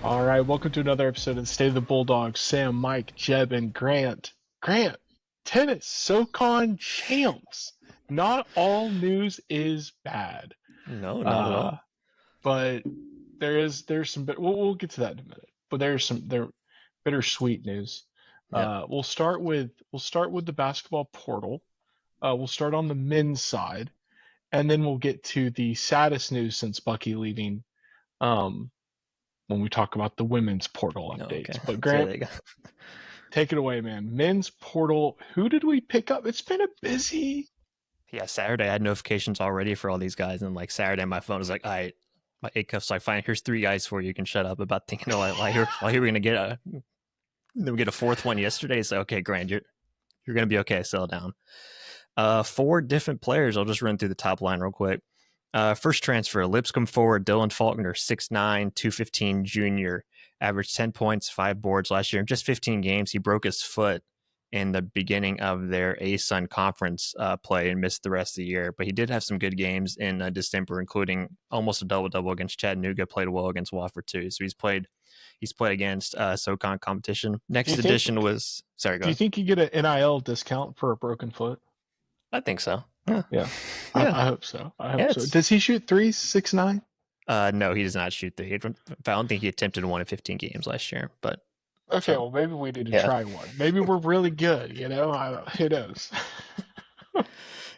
All right, welcome to another episode of the State of the Bulldogs. Sam, Mike, Jeb, and Grant. Grant, tennis, SoCon champs. Not all news is bad, No, not at uh, all. but there's some. We'll get to that in a minute. But there's bittersweet news. Yep. We'll start with the basketball portal. We'll start on the men's side, and then we'll get to the saddest news since Bucky leaving. Um, when we talk about the women's portal No, updates. okay. But So Grant, there you go. take it away, man. Men's portal. Who did we pick up? It's been a busy. Yeah, Saturday I had notifications already for all these guys, and like Saturday my phone was like, all right, my eight cuffs like, fine, here's three guys for you. You can shut up about thinking, like here we're gonna get a then we get a fourth one yesterday. It's like, okay, Grant, you're gonna be okay. Settle down. Four different players. I'll just run through the top line real quick. First transfer, Lipscomb forward, Dylan Faulkner, 6'9", 215 junior, averaged 10 points, 5 boards last year in just 15 games. He broke his foot in the beginning of their ASUN conference play and missed the rest of the year. But he did have some good games in December, including almost a double-double against Chattanooga, played well against Wofford too. So he's played against SoCon competition. Do Next you think? addition was, sorry, go Do you ahead. think you get an NIL discount for a broken foot? I think so. Yeah. Yeah, Yeah. I hope so. I Yeah, hope so. Does he shoot threes? 6'9"? No, he does not shoot three. I don't think he attempted one in 15 games last year, but Okay, so well maybe we need to yeah, try one. Maybe we're really good. Who knows?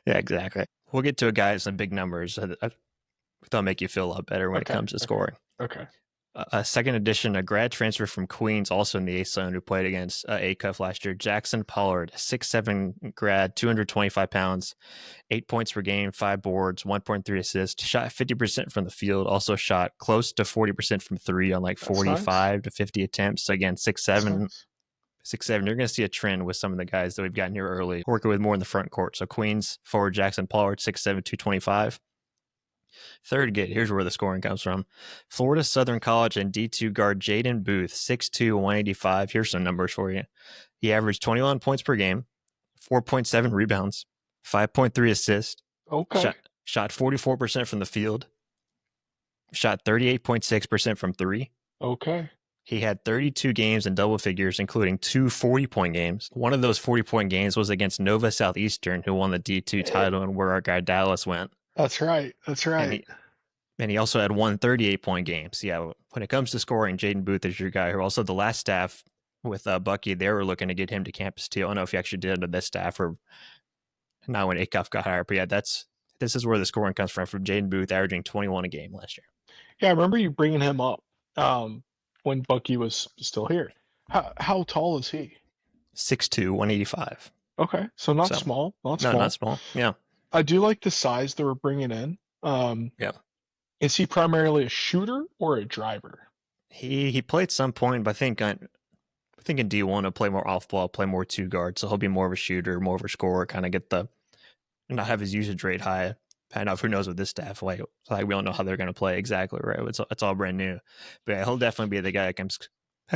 yeah, exactly. We'll get to a guy with some big numbers. That'll make you feel a lot better when it Okay, comes to okay, scoring. okay. A second addition, a grad transfer from Queens, also in the A zone, who played against A-Cuff last year. Jackson Pollard, 6'7" grad, 225 pounds, 8 points per game, 5 boards, 1.3 assists, shot 50% from the field, also shot close to 40% from three on like That's nice. 45 to 50 attempts. So again, That's 6'7", nice. 6'7". You're going to see a trend with some of the guys that we've gotten here early, working with more in the front court. So Queens forward Jackson Pollard, 6'7", 225. Third get, here's where the scoring comes from. Florida Southern College and D2 guard Jaden Booth, 6'2", 185. Here's some numbers for you. He averaged 21 points per game, 4.7 rebounds, 5.3 assists, Okay, shot 44% from the field, shot 38.6% from three. okay. He had 32 games in double figures, including two 40-point games. One of those 40-point games was against Nova Southeastern, who won the D2 Eh, title and where our guy Dallas went. That's right. That's And right. he also had one 38-point game. So yeah, when it comes to scoring, Jaden Booth is your guy. Who also the last staff with Bucky, they were looking to get him to campus too. I don't know if he actually did under this staff or not when Acuff got hired. But yeah, this is where the scoring comes from Jaden Booth, averaging 21 a game last year. Yeah, I remember you bringing him up when Bucky was still here. How tall is he? 6'2", 185. Okay, so not So small, not no, not small. small. Yeah. I do like the size that we're bringing in. Yeah. Is he primarily a shooter or a driver? He played some point, but I think in D1 he'll play more off ball, play more two guard, so he'll be more of a shooter, more of a scorer, kind of get the not have his usage rate high. And who knows with this staff, like we don't know how they're going to play exactly, right? It's all brand new, but yeah, he'll definitely be the guy that can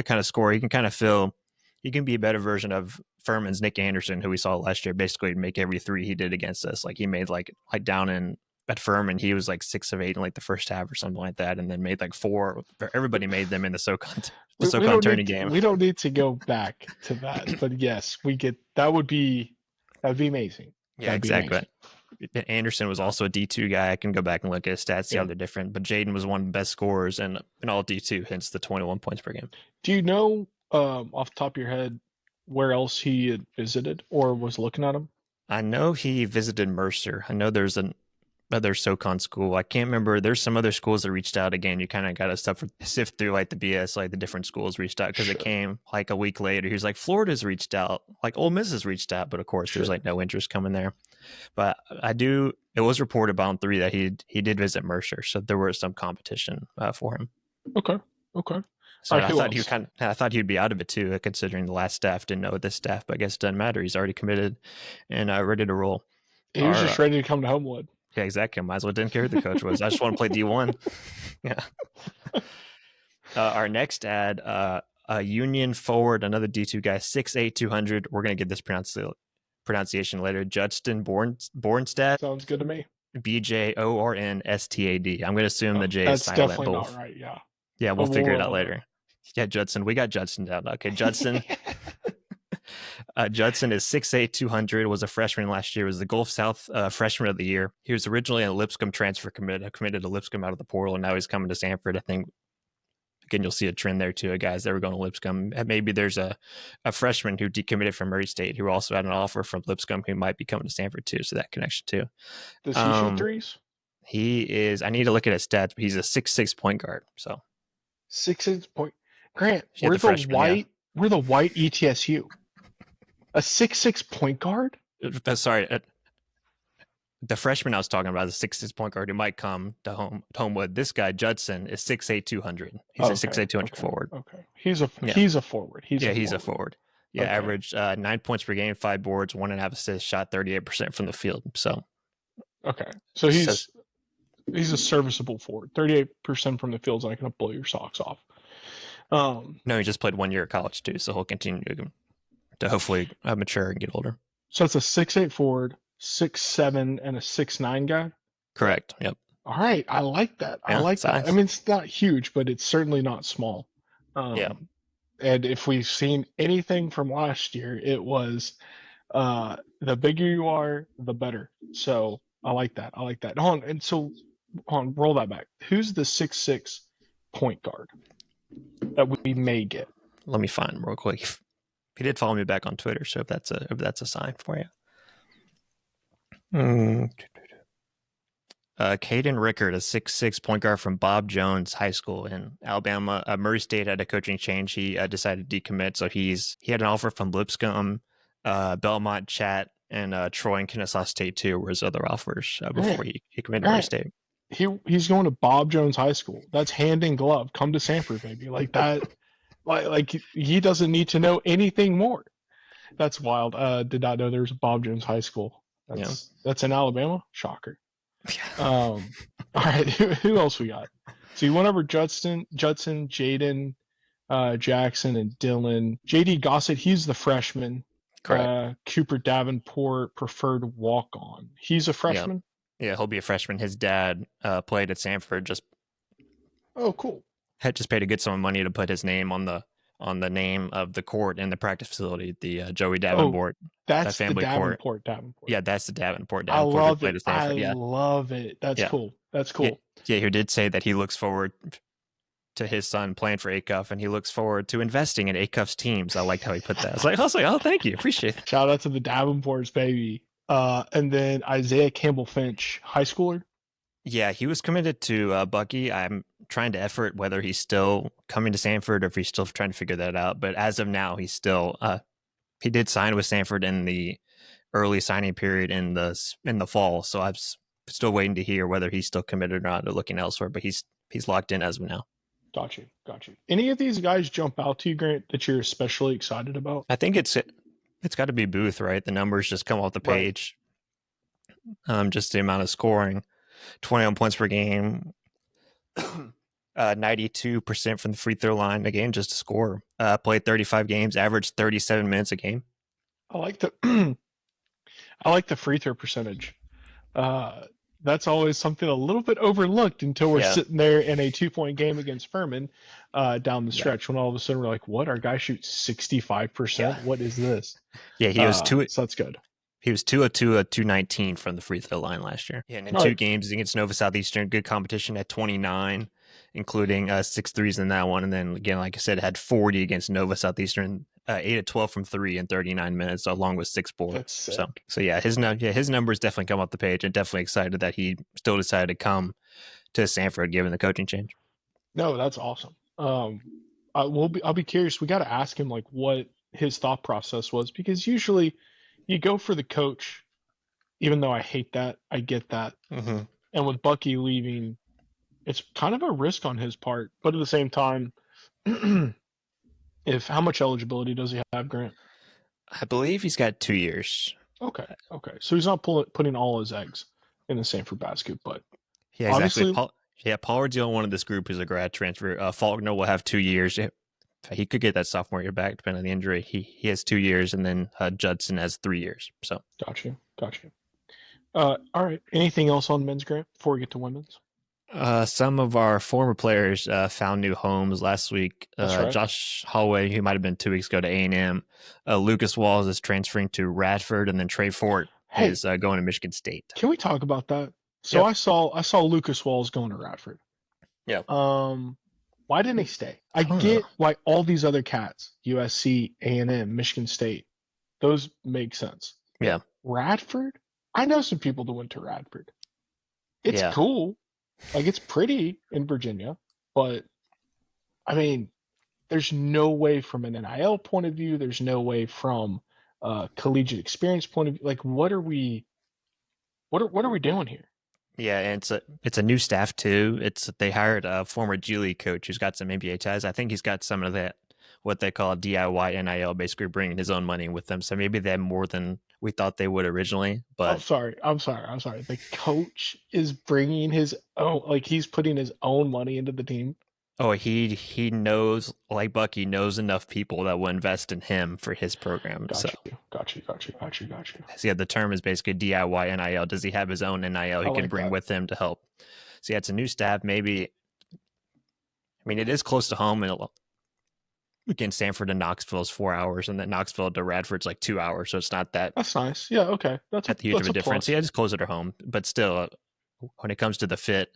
kind of score. He can kind of fill. He can be a better version of Furman's Nick Anderson, who we saw last year, basically make every three he did against us. Like he made like down in at Furman, he was like 6 of 8 in like the first half or something like that, and then made like 4. Everybody made them in the SoCon We don't tourney need game. we don't need to go back to that, but yes, we get that'd be amazing. Yeah, That'd be exactly. amazing. Anderson was also a D2 guy. I can go back and look at his stats, see how Yeah. they're different. But Jaden was one of the best scorers in all D2, hence the 21 points per game. Do you know off the top of your head where else he had visited or was looking at him? I know he visited Mercer. I know there's another SoCon school. I can't remember. There's some other schools that reached out again. You kind of got to sift through like the BS, like the different schools reached out because it Sure, came like a week later. He was like, Florida's reached out, like Ole Miss has reached out, but of course there's sure. like no interest coming there. But it was reported by on 3 that he did visit Mercer, so there was some competition for him. Okay, okay. All So right, who else? I thought he'd be out of it too, considering the last staff didn't know this staff. But I guess it doesn't matter. He's already committed and ready to roll. He was Our just ready to come to Homewood. Yeah, exactly. Might as well didn't care who the coach was. I just want to play D1. Yeah. Our next ad, a Union forward, another D2 guy, 6'8", 200. We're gonna get this pronunciation later. Judson Bornstad, Sounds good to me. BJORNSTAD. I'm gonna assume the J is That's silent definitely not both. right. Yeah. Yeah, we'll figure it out later. Yeah, Judson. We got Judson down. Okay, Judson. Judson is 6'8", 200, was a freshman last year, was the Gulf South freshman of the year. He was originally a Lipscomb transfer committed to Lipscomb out of the portal, and now he's coming to Samford. I think, again, you'll see a trend there too, guys that were going to Lipscomb. And maybe there's a freshman who decommitted from Murray State who also had an offer from Lipscomb who might be coming to Samford too, so that connection too. Does he shoot threes? He is, I need to look at his stats, but he's a 6'6" point guard. So 6'6" point. Grant, Yeah, we're the freshman, yeah. we're the white ETSU. A 6'6" point guard? Sorry, the freshman I was talking about, the 6'6" point guard who might come to Homewood. This guy, Judson, is 6'8", 200. He's a 6'8", 200 forward. Okay. He's a forward. He's a forward. Yeah, Okay. averaged 9 points per game, 5 boards, 1.5 assists, shot 38% from the field. So Okay. So he's a serviceable forward. 38% from the field is not going to blow your socks off. No, he just played 1 year of college too, so he'll continue to hopefully mature and get older. So it's a 6'8" forward, 6'7", and a 6'9" guy? Correct. Yep. All right. I like that. Yeah, I like that. size. I mean, it's not huge, but it's certainly not small. Yeah. And if we've seen anything from last year, it was the bigger you are, the better. So I like that. Hold on, roll that back. Who's the 6'6" point guard that we may get? Let me find him real quick. He did follow me back on Twitter, so if that's a sign for you. Caden Rickard, a 6'6" point guard from Bob Jones High School in Alabama. Murray State had a coaching change. He decided to decommit, so he had an offer from Lipscomb, Belmont, Chat, and Troy and Kennesaw State too were his other offers before he committed to Murray State. He's going to Bob Jones High School. That's hand in glove. Come to Samford, baby. Like that. like he doesn't need to know anything more. That's wild. Did not know there was a Bob Jones High School. That's in Alabama. Shocker. All right. Who else we got? So you went over Judson, Jaden, Jackson, and Dylan. JD Gossett, he's the freshman. Correct. Cooper Davenport, preferred walk-on. He's a freshman? Yeah, he'll be a freshman. His dad played at Samford. Oh, cool. Had just paid a good sum of money to put his name on the name of the court in the practice facility, the Joey Davenport. That's family the Davenport. Yeah, that's the Davenport. I love it. I love it. That's cool. That's cool. Yeah, he did say that he looks forward to his son playing for ACUF, and he looks forward to investing in ACUF's teams. I liked how he put that. I was like, oh, thank you. Appreciate it. Shout out to the Davenports, baby. And then Isaiah Campbell Finch, high schooler. Yeah, he was committed to Bucky. I'm trying to effort whether he's still coming to Samford or if he's still trying to figure that out. But as of now, he's still he did sign with Samford in the early signing period in the fall. So I'm still waiting to hear whether he's still committed or not or looking elsewhere. But he's locked in as of now. Got you. Any of these guys jump out to you, Grant, that you're especially excited about? I think it's got to be Booth, right? The numbers just come off the page. Right. Just the amount of scoring. 21 points per game, 92% from the free throw line. Again, just a score. Played 35 games, averaged 37 minutes a game. I like the free throw percentage. That's always something a little bit overlooked until we're sitting there in a 2-point game against Furman down the stretch when all of a sudden we're like, what? Our guy shoots 65%? Yeah. What is this? Yeah, he was so that's good. He was 2 of 2 at 219 from the free throw line last year. Yeah, and in 2 games against Nova Southeastern, good competition at 29, including 6 threes in that one. And then again, like I said, had 40 against Nova Southeastern, 8 of 12 from 3 in 39 minutes, along with 6 boards. So yeah, his numbers definitely come off the page, and definitely excited that he still decided to come to Samford given the coaching change. No, that's awesome. I'll be curious. We got to ask him like what his thought process was, because usually you go for the coach, even though I hate that. I get that. Mm-hmm. And with Bucky leaving, it's kind of a risk on his part. But at the same time, how much eligibility does he have, Grant? I believe he's got 2 years. Okay. So he's not putting all his eggs in the Samford basket, but yeah, exactly. Pollard's the only one in this group who's a grad transfer. Faulkner will have 2 years. He could get that sophomore year back depending on the injury. He has 2 years, and then Judson has 3 years. So Got you. All right. Anything else on men's, Grant, before we get to women's? Some of our former players found new homes last week. That's right. Josh Holloway, who might have been 2 weeks ago to A&M. Lucas Walls is transferring to Radford, and then Trey Fort Hey, is going to Michigan State. can we talk about that? So Yep. I saw Lucas Walls going to Radford. Yep. Why didn't he stay? I I don't know. get why all these other cats, USC, A&M, Michigan State, those make sense. Yeah. Radford? I know some people that went to Radford. It's Yeah. cool. Like it's pretty in Virginia, but I mean, there's no way from an NIL point of view, there's no way from a collegiate experience point of view. Like what are we doing here? Yeah, and it's a new staff too. They hired a former G League coach who's got some NBA ties. I think he's got some of that what they call DIY NIL, basically bringing his own money with them. So maybe they have more than we thought they would originally. I'm But sorry. I'm sorry. The coach is bringing his own, like he's putting his own money into the team. oh, he knows, like Bucky knows enough people that will invest in him for his program. So Got you. Got you. Got you. Got you. Got you. yeah, the term is basically DIY NIL. Does he have his own NIL I he can like bring that. with him to help? So yeah, it's a new staff. Maybe I mean it is close to home, and again, Samford and Knoxville is 4 hours, and then Knoxville to Radford's like 2 hours. So it's not that That's nice. Yeah. Okay. That's a at the huge of that's a a difference. plus. Yeah, just closer to home, but still, when it comes to the fit,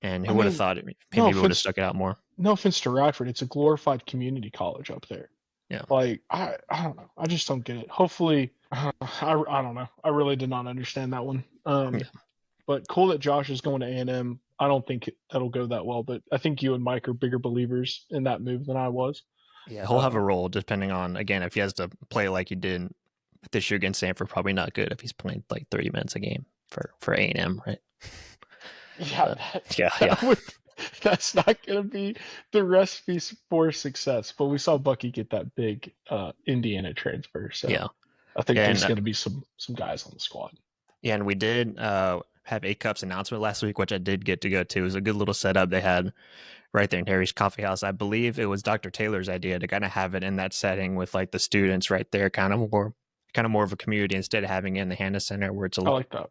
and I who would have mean, thought it? no Maybe we would have offense. stuck it out more. No offense to Radford. It's a glorified community college up there. Yeah, Like I don't know. I just don't get it. Hopefully, I don't know. I really did not understand that one. yeah, But cool that Josh is going to A&M. I don't think that'll go that well, but I think you and Mike are bigger believers in that move than I was. yeah. He'll have Uh, a role depending on again if he has to play like he did this year against Sanford. Probably not good if he's playing like 30 minutes a game for A&M, right? yeah, But that yeah, yeah, that would that's not going to be the recipe for success. But we saw Bucky get that big Indiana transfer, so yeah, I think yeah, there's going to be some guys on the squad. yeah. And we did have A Cup's announcement last week, which I did get to go to. It was a good little setup they had right there in Harry's Coffee House. I believe it was Dr. Taylor's idea to kind of have it in that setting with like the students right there, kind of more of a community instead of having it in the Hannah Center where it's I like that.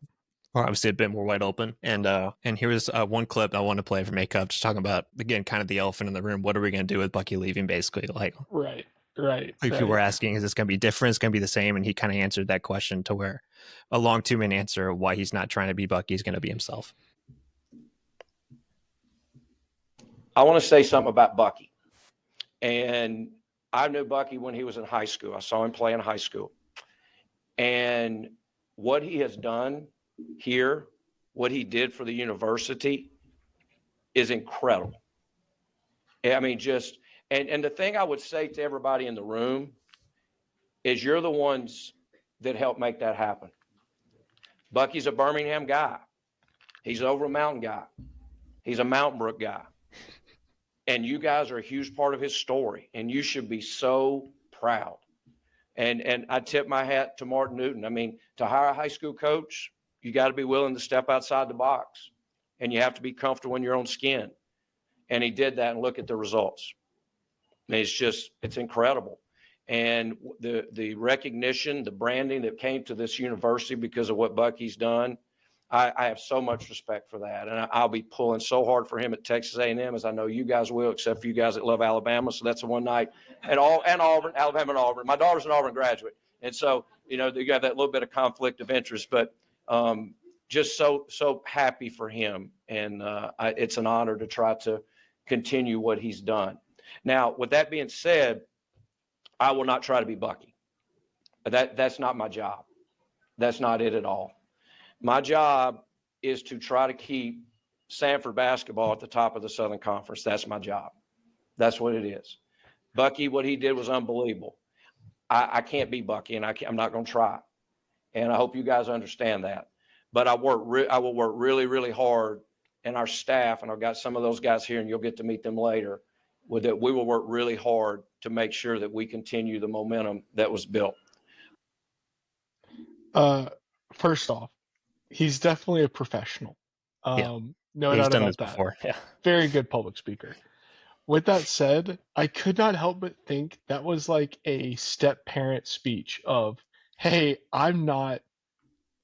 obviously a bit more wide open. And here's one clip I want to play from Makeup, just talking about again kind of the elephant in the room. What are we going to do with Bucky leaving? Basically, Right, right, like people right. were asking, is this going to be different? It's going to be the same? And he kind of answered that question to where a long 2 minute answer of why he's not trying to be Bucky, he's going to be himself. I want to say something about Bucky. And I knew Bucky when he was in high school. I saw him play in high school. And what he has done here, what he did for the university is incredible. I mean, just, and the thing I would say to everybody in the room is you're the ones that helped make that happen. Bucky's a Birmingham guy. He's an Over Mountain guy. He's a Mountain Brook guy. And you guys are a huge part of his story, and you should be so proud. And I tip my hat to Martin Newton. I mean, to hire a high school coach, you got to be willing to step outside the box, and you have to be comfortable in your own skin. And he did that, and look at the results. I mean, it's incredible. And the recognition, the branding that came to this university because of what Bucky's done, I have so much respect for that, and I'll be pulling so hard for him at Texas A&M, as I know you guys will, except for you guys that love Alabama. So that's a one night, and Auburn, Alabama and Auburn. My daughter's an Auburn graduate, and so you got that little bit of conflict of interest, but just so happy for him, and it's an honor to try to continue what he's done. Now, with that being said, I will not try to be Bucky. That's not my job. That's not it at all. My job is to try to keep Samford basketball at the top of the Southern Conference. That's my job. That's what it is. Bucky, what he did was unbelievable. I can't be Bucky, and I'm not going to try. And I hope you guys understand that. But I will work really, really hard, and our staff, and I've got some of those guys here, and you'll get to meet them later, with that we will work really hard to make sure that we continue the momentum that was built. First off, he's definitely a professional. Yeah, No he's doubt done about this that. before. Yeah, Very good public speaker. With that said, I could not help but think that was like a step parent speech of, hey, I'm not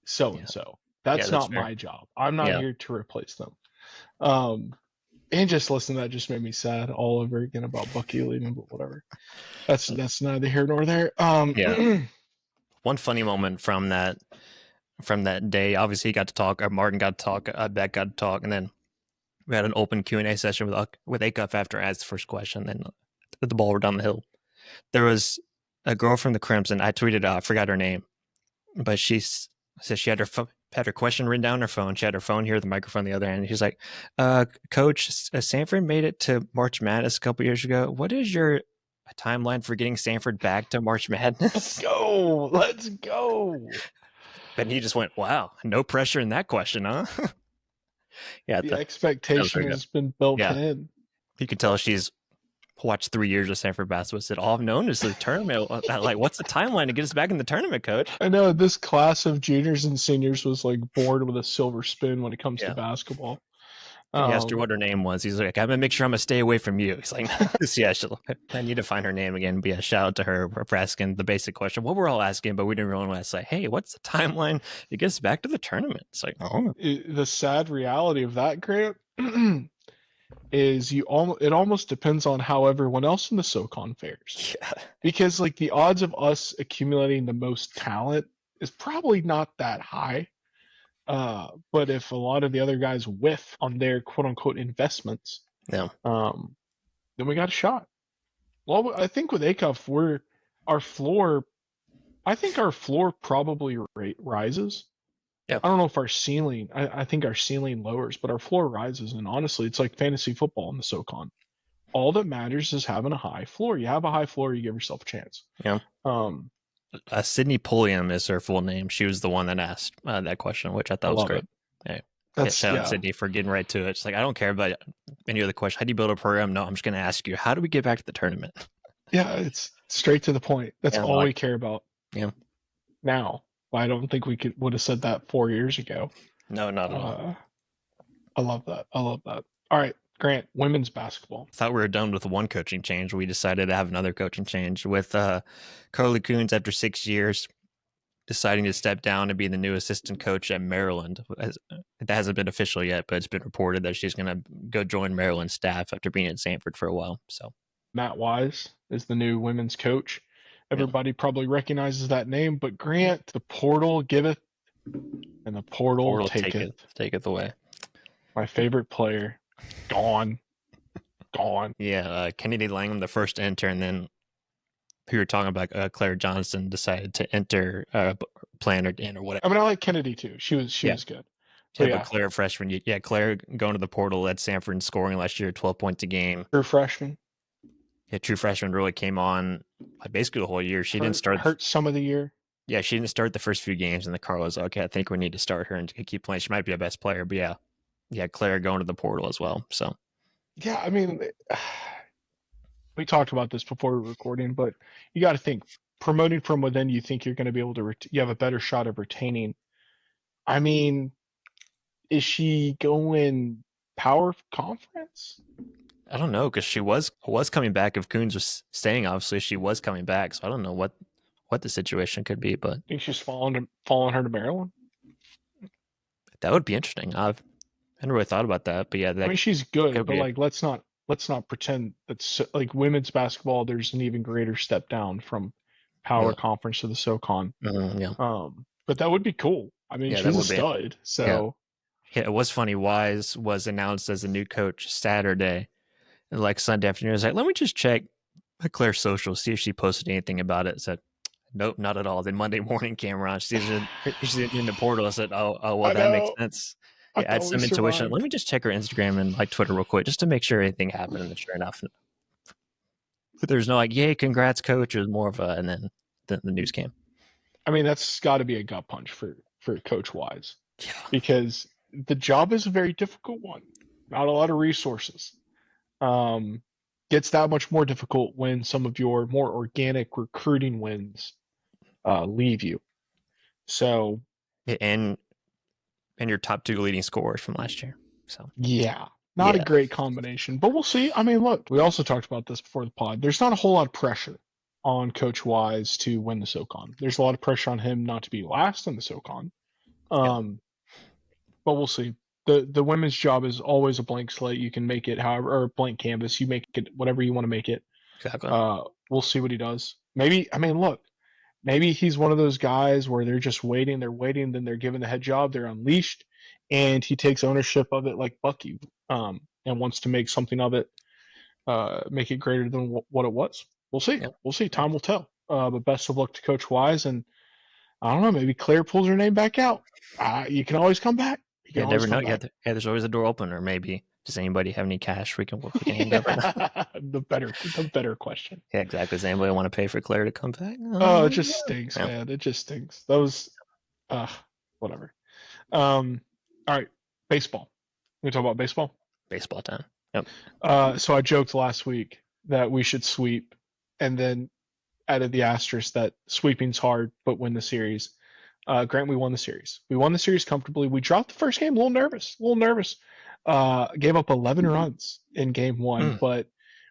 so and yeah, so. yeah. That's That's not fair. my job. I'm not Yeah, here to replace them. And just listening to that just made me sad all over again about Bucky leaving, but whatever. That's neither here nor there. Yeah. One funny moment from that day, obviously he got to talk, or Martin got to talk, Beck got to talk, and then we had an open Q&A session with Acuff after I asked the first question, then the ball were down the hill. There was a girl from the Crimson, I tweeted out, I forgot her name, but she said she had her question written down on her phone. She had her phone here, the microphone on the other end. She's like, Coach, Samford made it to March Madness a couple years ago. What is your timeline for getting Samford back to March Madness? Let's go. And he just went, wow, no pressure in that question, huh? Yeah, The expectation has been built in. You could tell she's watched 3 years of Samford basketball. Said, all I've known is the tournament. Like, what's the timeline to get us back in the tournament, Coach? I know this class of juniors and seniors was like born with a silver spoon when it comes to basketball. And he asked her what her name was. He's like, I'm gonna make sure I'm gonna stay away from you. He's like, yeah, I need to find her name again. But yeah, shout out to her for asking the basic question. What we're all asking, but we didn't really want to say, hey, what's the timeline to get us back to the tournament? It's like, oh, the sad reality of that, Grant, is it almost depends on how everyone else in the SoCon fares. Yeah. Because like the odds of us accumulating the most talent is probably not that high. But if a lot of the other guys whiff on their quote unquote investments, then we got a shot. Well, I think with Acuff, our floor probably rises. Yeah. I don't know if our ceiling, I think our ceiling lowers, but our floor rises. And honestly, it's like fantasy football in the SoCon. All that matters is having a high floor. You have a high floor, you give yourself a chance. Yeah. Sydney Pulliam is her full name. She was the one that asked that question, which I thought was great. Yeah. Shout out Sydney for getting right to it. It's like, I don't care about any other question. How do you build a program? No, I'm just going to ask you, how do we get back to the tournament? Yeah, it's straight to the point. That's all we care about. Yeah. Now, I don't think we would have said that 4 years ago. No, not at all. I love that. All right, Grant, women's basketball. I thought we were done with one coaching change. We decided to have another coaching change with Carly Coons after 6 years deciding to step down and be the new assistant coach at Maryland. That hasn't been official yet, but it's been reported that she's going to go join Maryland staff after being at Samford for a while. So Matt Wise is the new women's coach. Everybody probably recognizes that name, but Grant, the portal giveth and the portal taketh away. My favorite player, gone. Yeah, Kennedy Langham, the first to enter, and then who were talking about Claire Johnson decided to enter plan or whatever. I mean, I like Kennedy too. She was good. But Claire freshman. Yeah, Claire going to the portal, led Samford in scoring last year, 12 points a game. True freshman. Yeah, true freshman really came on basically the whole year. She didn't start. Hurt some of the year. Yeah, she didn't start the first few games, and the Carlos, okay, I think we need to start her and keep playing. She might be a best player, but yeah, Claire going to the portal as well. So yeah, I mean, we talked about this before we were recording, but you got to think promoting from within. You think you're going to be able to you have a better shot of retaining. I mean, is she going power conference? I don't know, because she was coming back. If Coons was staying, obviously she was coming back. So I don't know what the situation could be, but I think she's following her to Maryland. That would be interesting. I hadn't really thought about that, but yeah, I mean, she's good, but like let's not pretend that's like women's basketball. There's an even greater step down from power conference to the SoCon. But that would be cool. I mean, she's a stud. So yeah, it was funny. Wise was announced as the new coach Saturday, and like Sunday afternoon, I was like, let me just check Claire's social, see if she posted anything about it. Said, nope, not at all. Then Monday morning came around. She's in the portal. I said, oh, well, that makes sense. Yeah, I had some intuition. Let me just check her Instagram and like Twitter real quick just to make sure anything happened. And sure enough, there's no like, yay, congrats, coach. It was more of and then the news came. I mean, that's got to be a gut punch for Coach Wise, because the job is a very difficult one. Not a lot of resources. Gets that much more difficult when some of your more organic recruiting wins leave you. So and your top two leading scorers from last year. So not a great combination, but we'll see. I mean, look, we also talked about this before the pod. There's not a whole lot of pressure on Coach Wise to win the SoCon. There's a lot of pressure on him not to be last in the SoCon. But we'll see. the women's job is always a blank slate. You can make it however, or a blank canvas. You make it whatever you want to make it. Exactly. We'll see what he does. Maybe, I mean, look, maybe he's one of those guys where they're just waiting, then they're given the head job, they're unleashed, and he takes ownership of it like Bucky, and wants to make something of it, make it greater than what it was. We'll see. Yep. We'll see. Time will tell. But best of luck to Coach Wise, and I don't know, maybe Claire pulls her name back out. You can always come back. You can Yeah, always never know. come back. Yeah, there's always a door open, or maybe does anybody have any cash we can hand over now? the better question. Yeah, exactly. Does anybody want to pay for Claire to come back? Oh, it just stinks, Yeah. man. It just stinks. Those, whatever. All right, baseball. We talk about baseball. Baseball time. Yep. So I joked last week that we should sweep, and then added the asterisk that sweeping's hard, but win the series. Grant, we won the series. We won the series comfortably. We dropped the first game, a little nervous. Gave up 11 runs in game one, but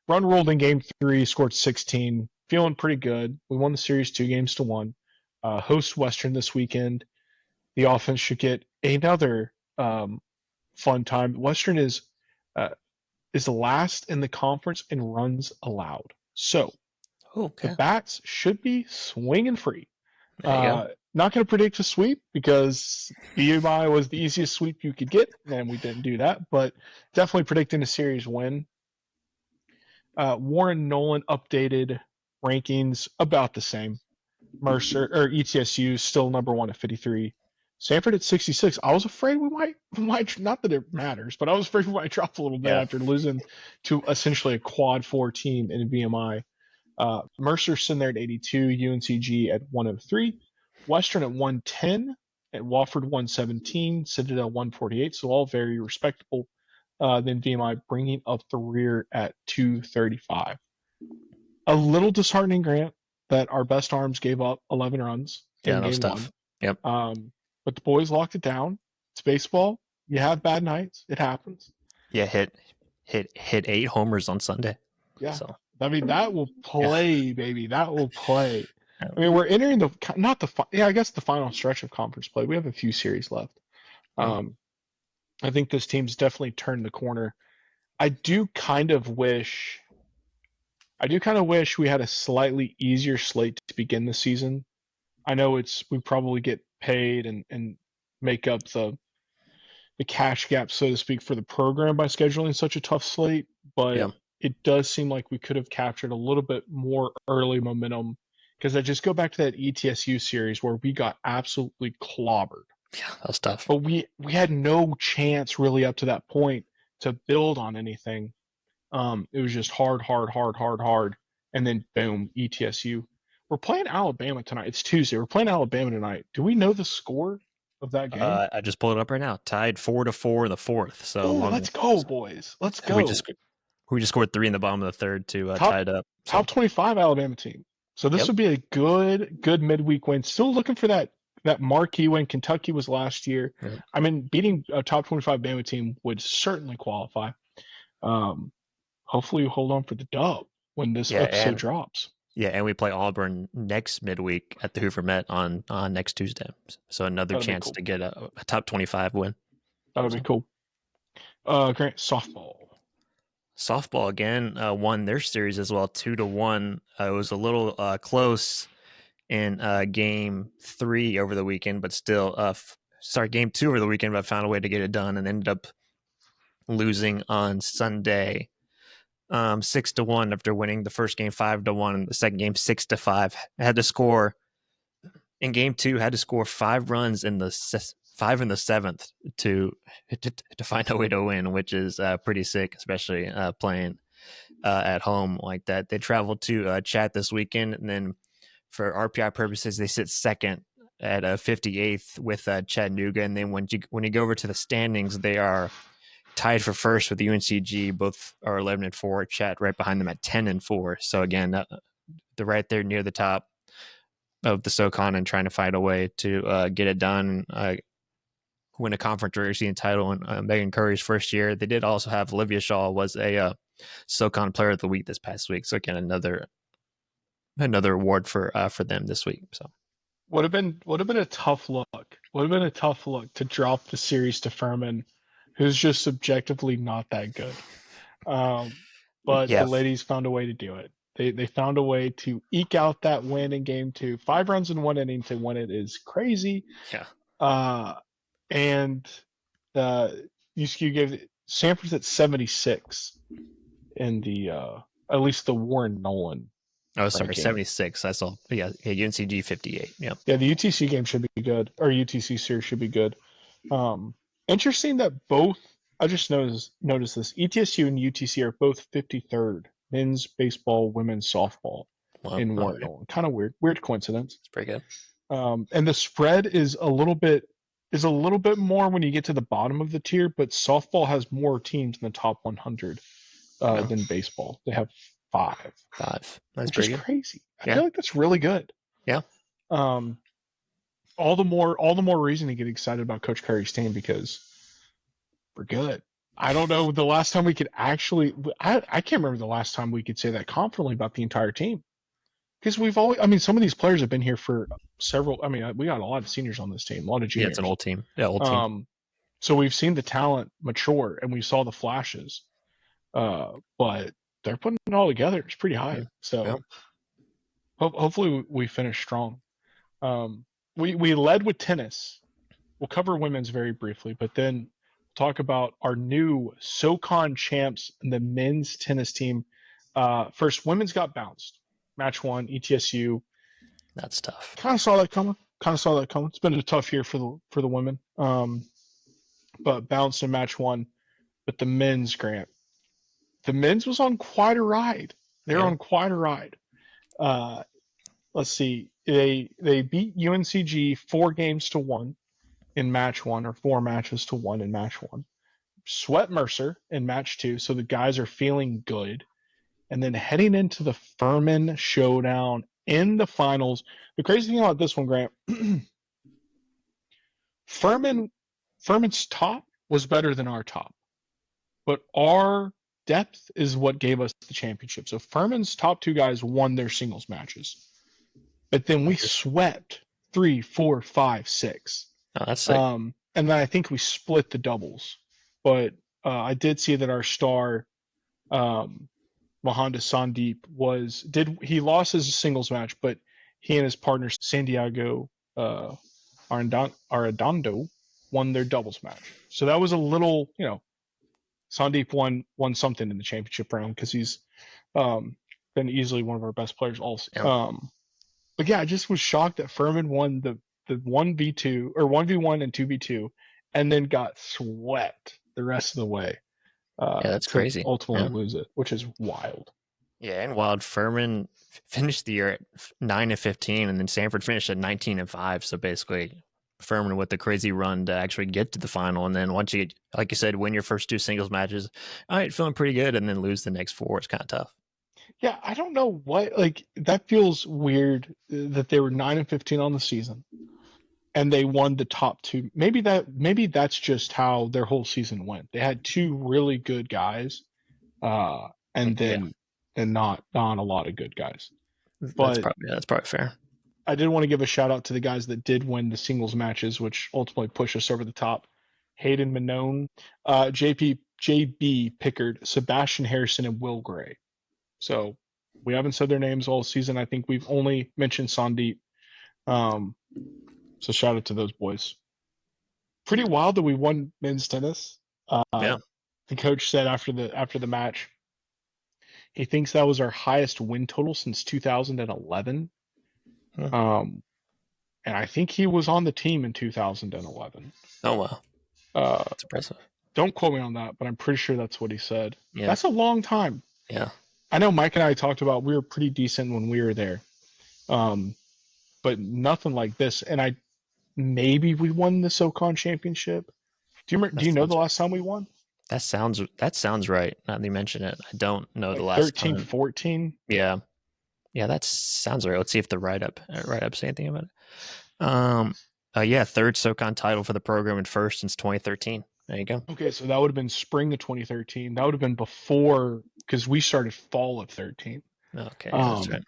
run ruled in game three, scored 16. Feeling pretty good. We won the series 2-1. Host Western this weekend. The offense should get another fun time. Western is last in the conference in runs allowed. So Okay. the bats should be swinging free. There you go. Not going to predict a sweep because VMI was the easiest sweep you could get, and we didn't do that. But definitely predicting a series win. Warren Nolan updated rankings about the same. Mercer or ETSU still number one at 53. Samford at 66. I was afraid we might not that it matters, but I was afraid we might drop a little bit after losing to essentially a quad 4 team in VMI. Mercer sitting there at 82, UNCG at 103, Western at 110, at Wofford 117, Citadel 148, so all very respectable. Then VMI bringing up the rear at 235. A little disheartening, Grant, that our best arms gave up 11 runs in game Tough. one. Yep. But the boys locked it down. It's baseball. You have bad nights. It happens. Yeah, hit 8 homers on Sunday. Yeah. So I mean, that will play, baby. That will play. I mean, we're entering I guess the final stretch of conference play. We have a few series left. I think this team's definitely turned the corner. I do kind of wish we had a slightly easier slate to begin the season. I know we probably get paid and make up the cash gap, so to speak, for the program by scheduling such a tough slate, but it does seem like we could have captured a little bit more early momentum, because I just go back to that ETSU series where we got absolutely clobbered. Yeah, that was tough. But we had no chance really up to that point to build on anything. It was just hard, and then boom, ETSU. We're playing Alabama tonight. It's Tuesday. We're playing Alabama tonight. Do we know the score of that game? I just pulled it up right now. Tied 4-4 in the fourth. So let's go, boys. Let's go. We just scored 3 in the bottom of the third to tie it up. So. Top 25 Alabama team. So this would be a good midweek win. Still looking for that marquee win. Kentucky was last year. Yep. I mean, beating a top 25 Bama team would certainly qualify. Hopefully you hold on for the dub when this episode drops. Yeah, and we play Auburn next midweek at the Hoover Met on next Tuesday. So another chance to get a top 25 win. That would be cool. Grant, softball. Softball again won their series as well, 2-1. It was a little close in game 3 over the weekend, but still, game 2 over the weekend, but found a way to get it done and ended up losing on Sunday 6-1 after winning the first game 5-1 and the second game 6-5. Had to score in game 2, had to score 5 runs in the 5 in the 7th to find a way to win, which is pretty sick, especially playing at home like that. They traveled to Chat this weekend, and then for RPI purposes, they sit second at 58th with Chattanooga. And then when you go over to the standings, they are tied for first with UNCG. Both are 11-4. Chat right behind them at 10-4. So again, they're right there near the top of the SoCon and trying to find a way to get it done. Win a conference regular season title in Megan Curry's first year. They did also have Olivia Shaw was a SoCon Player of the Week this past week. So again, another award for them this week. So would have been a tough look. Would have been a tough look to drop the series to Furman who's just subjectively not that good. But Yeah. the ladies found a way to do it. They found a way to eke out that win in game 2. 5 runs in 1 inning to win it is crazy. Yeah. And you gave Samford's at 76 in the at least the Warren Nolan. Oh, sorry, ranking. 76. I saw. Yeah, UNCG 58. Yeah. Yeah, the UTC game should be good, or UTC series should be good. Interesting that both. I just noticed this. ETSU and UTC are both 53rd men's baseball, women's softball Well, in Warren okay. Nolan. Kind of weird coincidence. It's pretty good. And the spread is a little bit more when you get to the bottom of the tier, but softball has more teams in the top 100 than baseball. They have 5. 5. That's which pretty is good. crazy. I Yeah. feel like that's really good. Yeah. All the more reason to get excited about Coach Curry's team because we're good. I don't know the last time we could actually. I can't remember the last time we could say that confidently about the entire team. Because we've always, I mean, some of these players have been here for several. I mean, we got a lot of seniors on this team, a lot of Yeah, juniors. it's an old team. Yeah, old team. So we've seen the talent mature, and we saw the flashes. But they're putting it all together. It's pretty high. Yeah. So Yeah. hopefully we finish strong. We led with tennis. We'll cover women's very briefly, but then talk about our new SoCon champs and the men's tennis team. First, women's got bounced. Match 1, ETSU. That's tough. Kind of saw that coming. It's been a tough year for the women. But bounced in match 1. But the men's, Grant, the men's was on quite a ride. They're on quite a ride. Let's see. They beat UNCG 4-1 in match 1, or 4 matches to 1 in match 1. Sweat Mercer in match 2, so the guys are feeling good. And then heading into the Furman showdown in the finals. The crazy thing about this one, Grant, Furman's top was better than our top, but our depth is what gave us the championship. So Furman's top 2 guys won their singles matches, but then we swept 3, 4, 5, 6. Oh, that's sick. And then I think we split the doubles, but I did see that our star, Mahanda Sandeep, he lost his singles match, but he and his partner Santiago Arredondo won their doubles match. So that was a little, Sandeep won something in the championship round because he's been easily one of our best players also. Yeah. But yeah, I just was shocked that Furman won the 1v2 or 1v1 and 2v2 and then got swept the rest of the way. Yeah, that's crazy. Ultimately lose it, which is wild. Yeah, and wild. Furman finished the year at 9-15, and then Samford finished at 19-5. So basically, Furman with the crazy run to actually get to the final, and then once you, like you said, win your first 2 singles matches, all right, feeling pretty good, and then lose the next 4. It's kind of tough. Yeah, I don't know what, that feels weird that they were 9-15 on the season, and they won the top 2. Maybe that's just how their whole season went. They had 2 really good guys, and not a lot of good guys. But that's probably fair. I did want to give a shout out to the guys that did win the singles matches, which ultimately pushed us over the top. Hayden Manone, JB Pickard, Sebastian Harrison, and Will Gray. So we haven't said their names all season. I think we've only mentioned Sandeep. So shout out to those boys. Pretty wild that we won men's tennis. Yeah. The coach said after the match, he thinks that was our highest win total since 2011. And I think he was on the team in 2011. Oh wow, that's impressive. Don't quote me on that, but I'm pretty sure that's what he said. Yeah. That's a long time. Yeah. I know Mike and I talked about we were pretty decent when we were there, but nothing like this. And maybe we won the SoCon championship. Do you know the last time we won? That sounds right. Now that you mention it, I don't know the last 13, time. 14. Yeah, that sounds right. Let's see if the write up say anything about it. Yeah, 3rd SoCon title for the program and first since 2013. There you go. Okay, so that would have been spring of 2013. That would have been before, because we started fall of 13. Okay, that's right.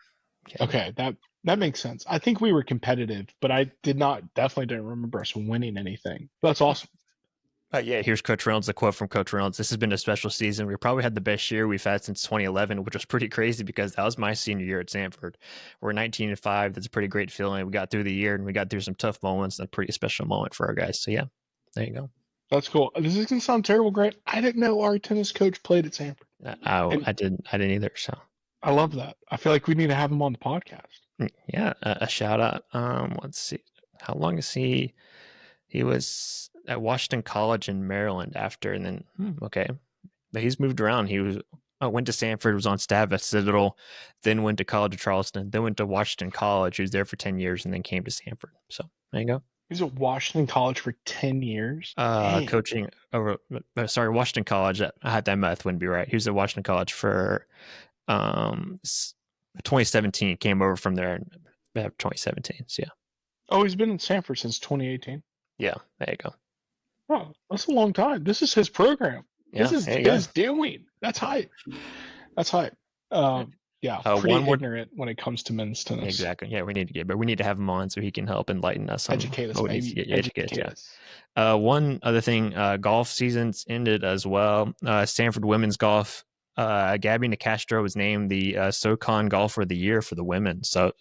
Okay, that makes sense. I think we were competitive, but I definitely didn't remember us winning anything. That's awesome. Yeah, here's Coach Reynolds, the quote from Coach Reynolds. This has been a special season. We probably had the best year we've had since 2011, which was pretty crazy because that was my senior year at Samford. We're 19-5. That's a pretty great feeling. We got through the year and we got through some tough moments and a pretty special moment for our guys. So, yeah, there you go. That's cool. This is gonna sound terrible, Grant. I didn't know our tennis coach played at Samford. And I didn't either. So, I love that. I feel like we need to have him on the podcast. yeah, a shout out. Let's see. How long is he? He was at Washington College in Maryland after, and then, okay. But he's moved around. He went to Samford, was on staff at Citadel, then went to College of Charleston, then went to Washington College. He was there for 10 years and then came to Samford. So there you go. He's at Washington College for 10 years. Coaching over, Washington College. I had that math wouldn't be right. He was at Washington College for 2017. Came over from there in 2017. So yeah. Oh, he's been in Samford since 2018. Yeah, there you go. Oh, that's a long time. This is his program. Yeah, this is his doing. That's hype. That's hype. Yeah, pretty ignorant when it comes to men's tennis. Exactly. Yeah, we need to have him on so he can help enlighten us. Educate us, maybe. Educate us. One other thing, golf season's ended as well. Samford women's golf. Gabby Nicastro was named the SoCon Golfer of the Year for the women. So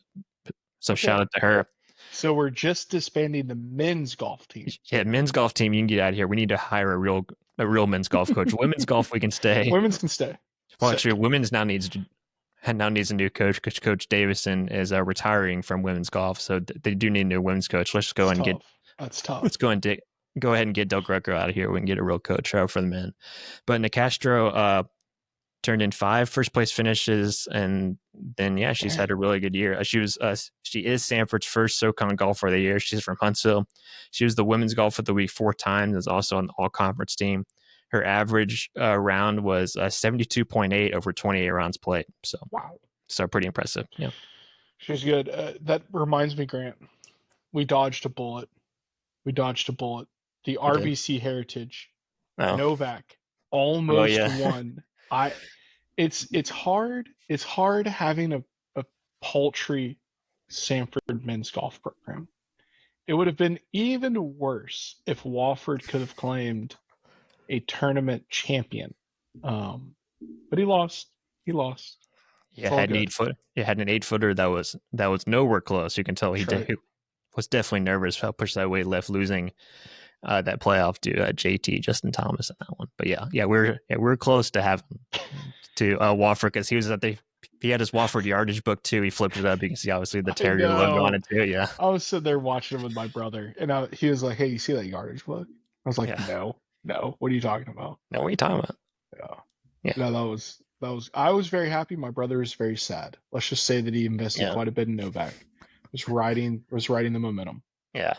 okay. Shout out to her. So we're just disbanding the men's golf team. Yeah, men's golf team, you can get out of here. We need to hire a real men's golf coach. Women's golf, we can stay. Women's can stay. Well, actually, women's now needs a new coach because Coach Davison is retiring from women's golf, so they do need a new women's coach. Let's go ahead and get. That's tough. Let's go ahead and get Del Greco out of here. We can get a real coach for the men. But Nicastro turned in 5 first place finishes, and then she's had a really good year. She is Samford's first SoCon Golfer of the Year. She's from Huntsville. She was the women's golf of the week 4 times. Is also on the all conference team. Her average round was 72.8 over 28 rounds played. So wow, so pretty impressive. Yeah, she's good. That reminds me, Grant, we dodged a bullet. The RBC Heritage, Novak almost won. It's hard having a paltry Samford men's golf program. It would have been even worse if Wofford could have claimed a tournament champion. But he lost. Yeah, had an 8-footer that was nowhere close. You can tell he was definitely nervous how push that weight left, losing that playoff to JT Justin Thomas in that one. But we're close to having to Wofford because he was he had his Wofford yardage book too. He flipped it up. You can see obviously the Terrier logo on it too. Yeah, I was sitting there watching him with my brother, and he was like, "Hey, you see that yardage book?" I was like, No. What are you talking about? No, what are you talking about? Yeah. No, that was. I was very happy. My brother was very sad. Let's just say that he invested quite a bit in Novak. Was riding the momentum. Yeah.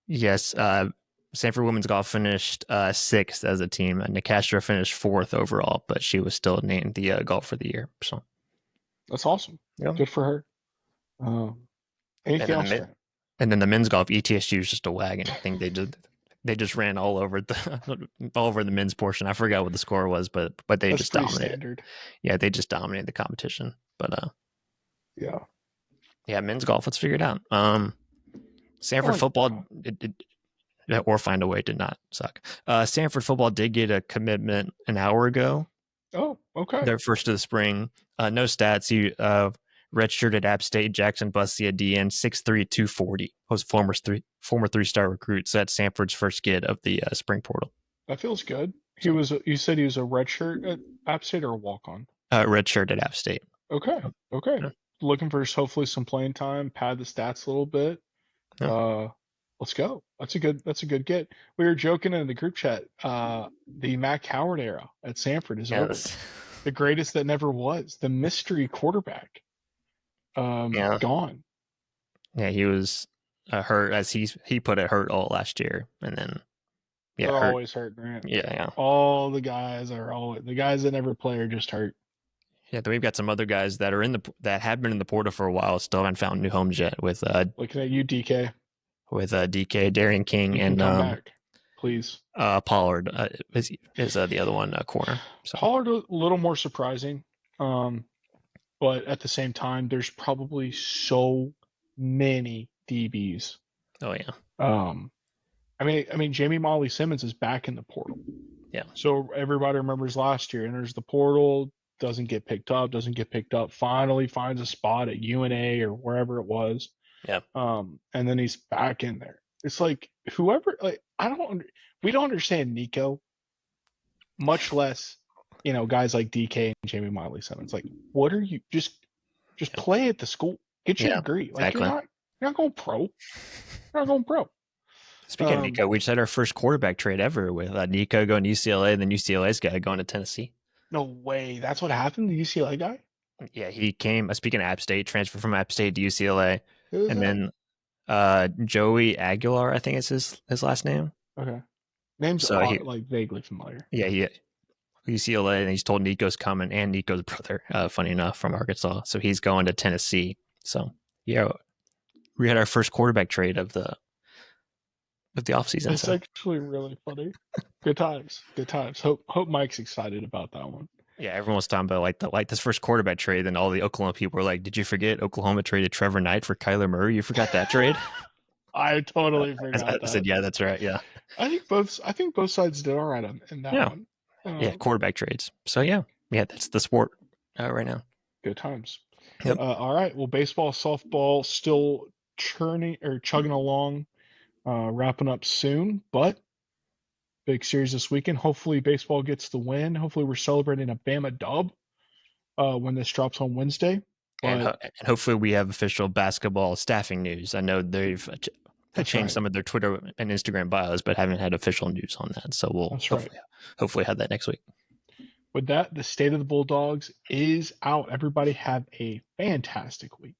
Yes. Samford women's golf finished 6th as a team. Nicastro finished 4th overall, but she was still named the Golfer of the Year. So that's awesome. Yeah. Good for her. Anything else? And then the men's golf, ETSU is just a wagon. I think they just ran all over the men's portion. I forgot what the score was, but they that's just dominated. Standard. Yeah, they just dominated the competition. But yeah, men's golf. Let's figure it out. Sanford football, or find a way, did not suck. Samford football did get a commitment an hour ago. Oh, okay. Their first of the spring. No stats. He redshirted App State. Jackson Bussia DN 6'3", 240. Was former 3-star recruit. So that's Samford's first get of the spring portal. That feels good. You said he was a redshirt at App State or a walk-on? Redshirt at App State. Okay. Yeah. Looking for hopefully some playing time, pad the stats a little bit. Yeah. Let's go. That's a good get. We were joking in the group chat. The Matt Coward era at Samford is over. The greatest that never was. The mystery quarterback. Gone. Yeah, he was hurt, as he put it, hurt all last year, and then they're always hurt, Grant. Yeah. All the guys the guys that never play are just hurt. Yeah, then we've got some other guys that are that have been in the portal for a while, still haven't found new homes yet. With looking at you, DK. With DK, Darian King, and come back, please. Pollard is the other one corner. So. Pollard a little more surprising, but at the same time, there's probably so many DBs. Oh yeah. I mean, Jamie Molly Simmons is back in the portal. Yeah. So everybody remembers last year, enters the portal, doesn't get picked up, finally finds a spot at UNA or wherever it was. Yeah. And then he's back in there. It's like whoever, like, we don't understand Nico, much less, guys like DK and Jamie Molly Simmons. Like, what are you just play at the school, get your Yeah, degree. Like exactly. you're not going pro. You're not going pro. Speaking of Nico, we just had our first quarterback trade ever with Nico going to UCLA, and then UCLA's guy going to Tennessee. No way. That's what happened. The UCLA guy. Yeah, he came. Speaking of App State, transferred from App State to UCLA, Who is and that? then Joey Aguilar, I think is his last name. Okay. Names So are like vaguely familiar. Yeah, UCLA, and he's told Nico's coming, and Nico's brother, funny enough, from Arkansas. So he's going to Tennessee. So yeah, we had our first quarterback trade of the offseason. It's actually really funny. Good times. Good times. Hope Mike's excited about that one. Yeah, everyone was talking about like this first quarterback trade, and all the Oklahoma people were like, "Did you forget Oklahoma traded Trevor Knight for Kyler Murray? You forgot that trade?" I totally forgot that. I said, "Yeah, that's right. Yeah." I think both sides did all right in that one. Yeah, quarterback trades. So yeah, that's the sport right now. Good times. Yep. All right. Well, baseball, softball still chugging along, wrapping up soon, but big series this weekend. Hopefully, baseball gets the win. Hopefully, we're celebrating a Bama dub when this drops on Wednesday. And hopefully, we have official basketball staffing news. I know they've changed some of their Twitter and Instagram bios, but haven't had official news on that. So we'll hopefully have that next week. With that, the State of the Bulldogs is out. Everybody have a fantastic week.